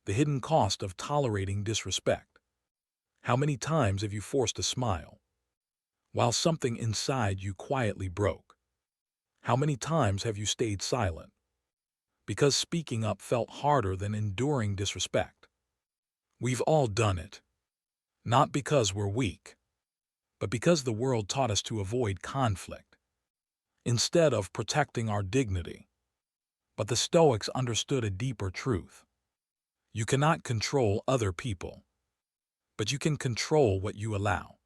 The hidden cost of tolerating disrespect. How many times have you forced a smile while something inside you quietly broke? How many times have you stayed silent because speaking up felt harder than enduring disrespect? We've all done it, not because we're weak, but because the world taught us to avoid conflict instead of protecting our dignity. But the Stoics understood a deeper truth. You cannot control other people, but you can control what you allow.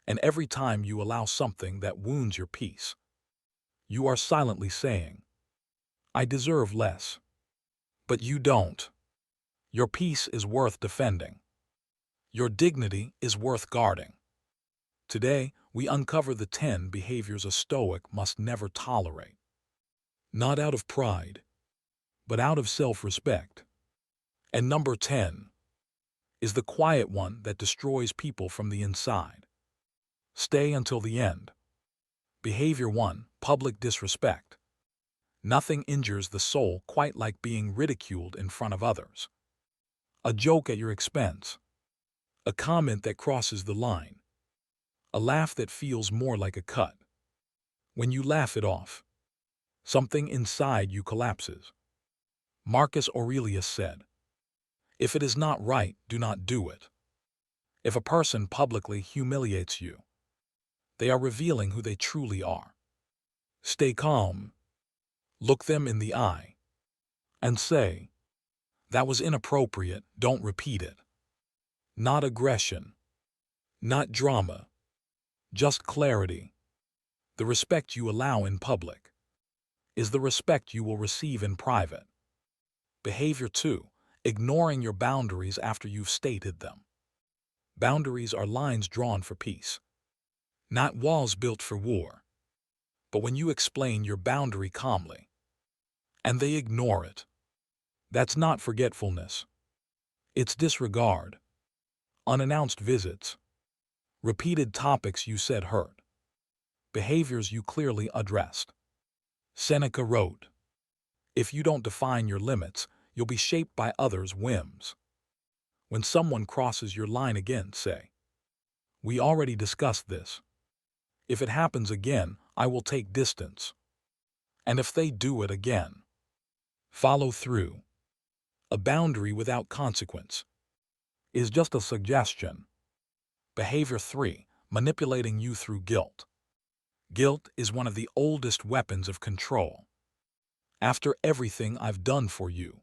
And every time you allow something that wounds your peace, you are silently saying, I deserve less. But you don't. Your peace is worth defending. Your dignity is worth guarding. Today, we uncover the 10 behaviors a Stoic must never tolerate. Not out of pride, but out of self-respect. And number 10 is the quiet one that destroys people from the inside. Stay until the end. Behavior 1, public disrespect. Nothing injures the soul quite like being ridiculed in front of others. A joke at your expense. A comment that crosses the line. A laugh that feels more like a cut. When you laugh it off, something inside you collapses. Marcus Aurelius said, if it is not right, do not do it. If a person publicly humiliates you, they are revealing who they truly are. Stay calm. Look them in the eye and say, that was inappropriate, don't repeat it. Not aggression, not drama, just clarity. The respect you allow in public is the respect you will receive in private. Behavior 2, ignoring your boundaries after you've stated them. Boundaries are lines drawn for peace, not walls built for war. But when you explain your boundary calmly, and they ignore it, that's not forgetfulness. It's disregard. Unannounced visits. Repeated topics you said hurt. Behaviors you clearly addressed. Seneca wrote, if you don't define your limits, you'll be shaped by others' whims. When someone crosses your line again, say, we already discussed this. If it happens again, I will take distance. And if they do it again, follow through. A boundary without consequence is just a suggestion. Behavior 3, manipulating you through guilt. Guilt is one of the oldest weapons of control. After everything I've done for you,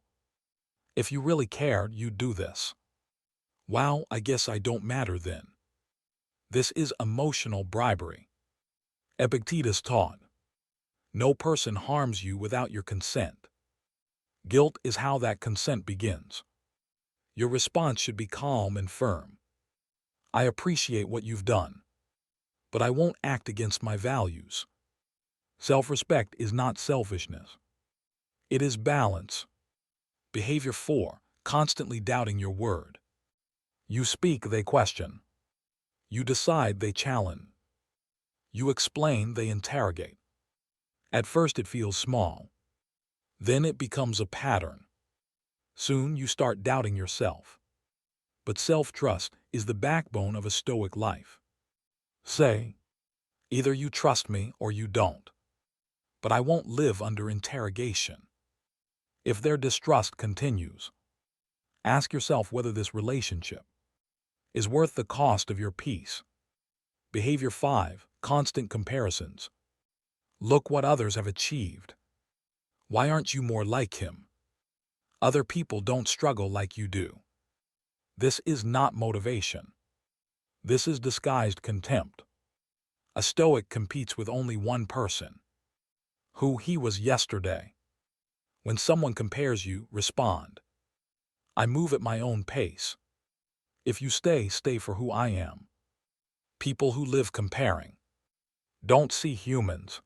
if you really cared, you'd do this. Wow, I guess I don't matter then. This is emotional bribery. Epictetus taught, no person harms you without your consent. Guilt is how that consent begins. Your response should be calm and firm. I appreciate what you've done, but I won't act against my values. Self-respect is not selfishness. It is balance. Behavior 4, constantly doubting your word. You speak, they question. You decide, they challenge. You explain, they interrogate. At first it feels small. Then it becomes a pattern. Soon you start doubting yourself. But self-trust is the backbone of a Stoic life. Say, either you trust me or you don't. But I won't live under interrogation. If their distrust continues, ask yourself whether this relationship is worth the cost of your peace. Behavior 5, constant comparisons. Look what others have achieved. Why aren't you more like him? Other people don't struggle like you do. This is not motivation. This is disguised contempt. A Stoic competes with only one person, who he was yesterday. When someone compares you, respond, I move at my own pace. If you stay, stay for who I am. People who live comparing don't see humans.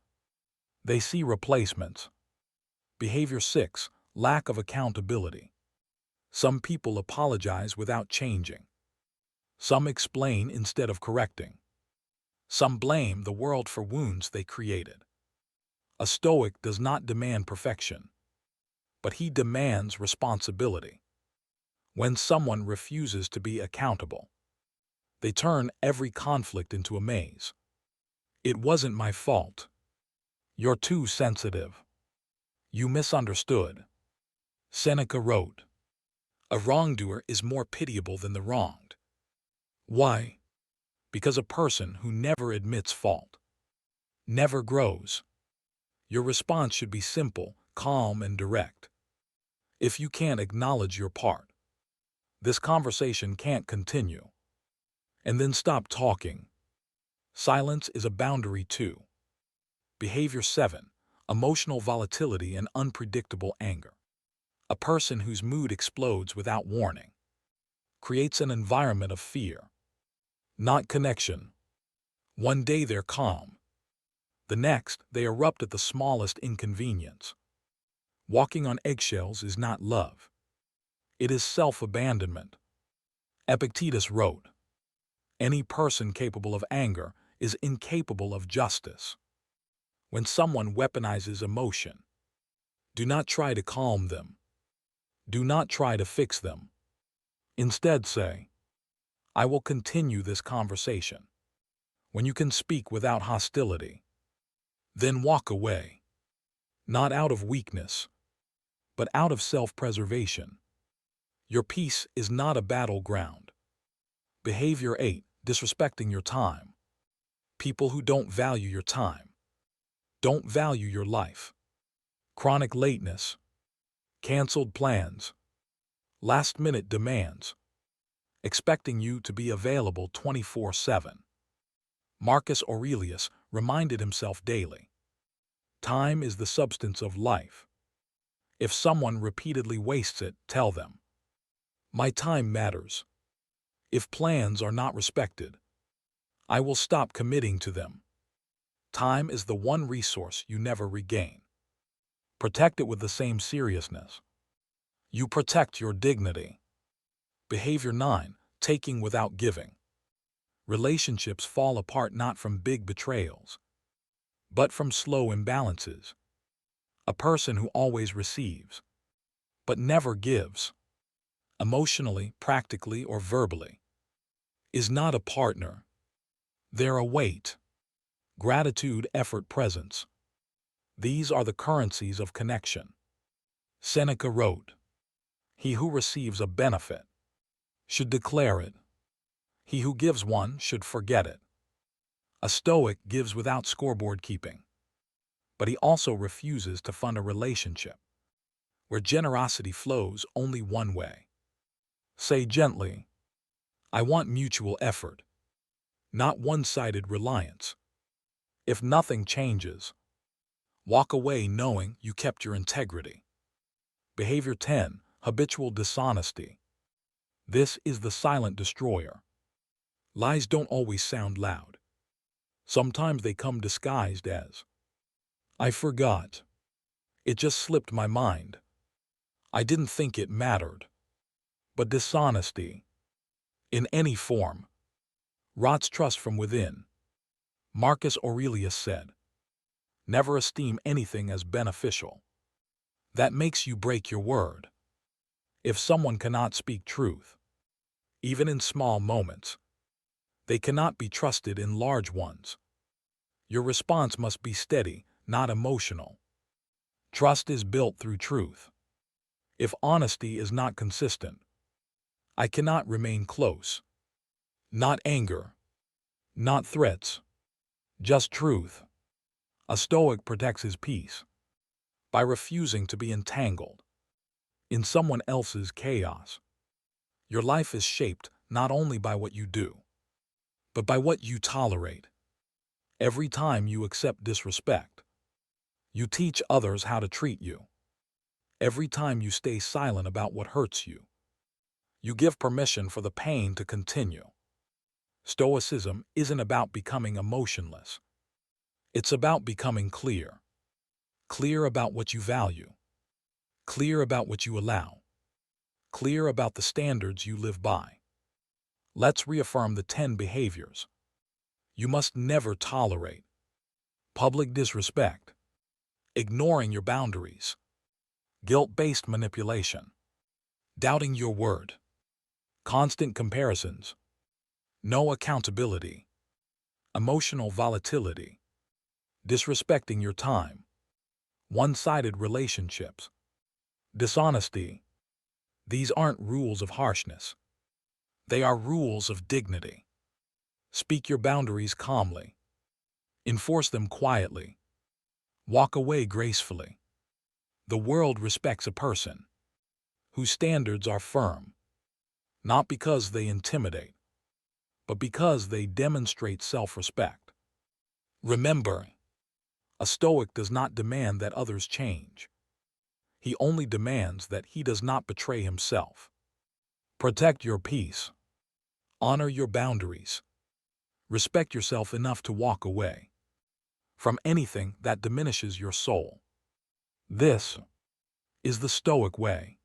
They see replacements. Behavior 6, lack of accountability. Some people apologize without changing. Some explain instead of correcting. Some blame the world for wounds they created. A Stoic does not demand perfection, but he demands responsibility. When someone refuses to be accountable, they turn every conflict into a maze. It wasn't my fault. You're too sensitive. You misunderstood. Seneca wrote, "A wrongdoer is more pitiable than the wronged." Why? Because a person who never admits fault never grows. Your response should be simple, calm, and direct. If you can't acknowledge your part, this conversation can't continue. And then stop talking. Silence is a boundary too. Behavior 7. Emotional volatility and unpredictable anger. A person whose mood explodes without warning creates an environment of fear, not connection. One day they're calm. The next, they erupt at the smallest inconvenience. Walking on eggshells is not love. It is self-abandonment. Epictetus wrote, "Any person capable of anger is incapable of justice." When someone weaponizes emotion, do not try to calm them. Do not try to fix them. Instead say, "I will continue this conversation." When you can speak without hostility, then walk away. Not out of weakness, but out of self-preservation. Your peace is not a battleground. Behavior 8. Disrespecting your time. People who don't value your time don't value your life. Chronic lateness, canceled plans, last-minute demands, expecting you to be available 24/7. Marcus Aurelius reminded himself daily, "Time is the substance of life." If someone repeatedly wastes it, tell them, "My time matters." If plans are not respected, I will stop committing to them. Time is the one resource you never regain. Protect it with the same seriousness you protect your dignity. Behavior 9. Taking without giving. Relationships fall apart not from big betrayals, but from slow imbalances. A person who always receives, but never gives, emotionally, practically, or verbally, is not a partner. They're a weight. Gratitude, effort, presence. These are the currencies of connection. Seneca wrote, "He who receives a benefit should declare it. He who gives one should forget it." A Stoic gives without scoreboard keeping, but he also refuses to fund a relationship where generosity flows only one way. Say gently, "I want mutual effort, not one-sided reliance." If nothing changes, walk away knowing you kept your integrity. Behavior 10. Habitual dishonesty. This is the silent destroyer. Lies don't always sound loud. Sometimes they come disguised as, "I forgot. It just slipped my mind. I didn't think it mattered." But dishonesty, in any form, rots trust from within. Marcus Aurelius said, "Never esteem anything as beneficial that makes you break your word." If someone cannot speak truth, even in small moments, they cannot be trusted in large ones. Your response must be steady, not emotional. Trust is built through truth. If honesty is not consistent, I cannot remain close. Not anger, not threats, just truth. A Stoic protects his peace by refusing to be entangled in someone else's chaos. Your life is shaped not only by what you do, but by what you tolerate. Every time you accept disrespect, you teach others how to treat you. Every time you stay silent about what hurts you, you give permission for the pain to continue. Stoicism isn't about becoming emotionless. It's about becoming clear. Clear about what you value. Clear about what you allow. Clear about the standards you live by. Let's reaffirm the 10 behaviors you must never tolerate. Public disrespect. Ignoring your boundaries. Guilt-based manipulation. Doubting your word. constant comparisons, no accountability, emotional volatility, disrespecting your time, one-sided relationships, dishonesty. These aren't rules of harshness. They are rules of dignity. Speak your boundaries calmly. Enforce them quietly. Walk away gracefully. The world respects a person whose standards are firm, not because they intimidate, but because they demonstrate self-respect. Remember, a Stoic does not demand that others change. He only demands that he does not betray himself. Protect your peace. Honor your boundaries. Respect yourself enough to walk away from anything that diminishes your soul. This is the Stoic way.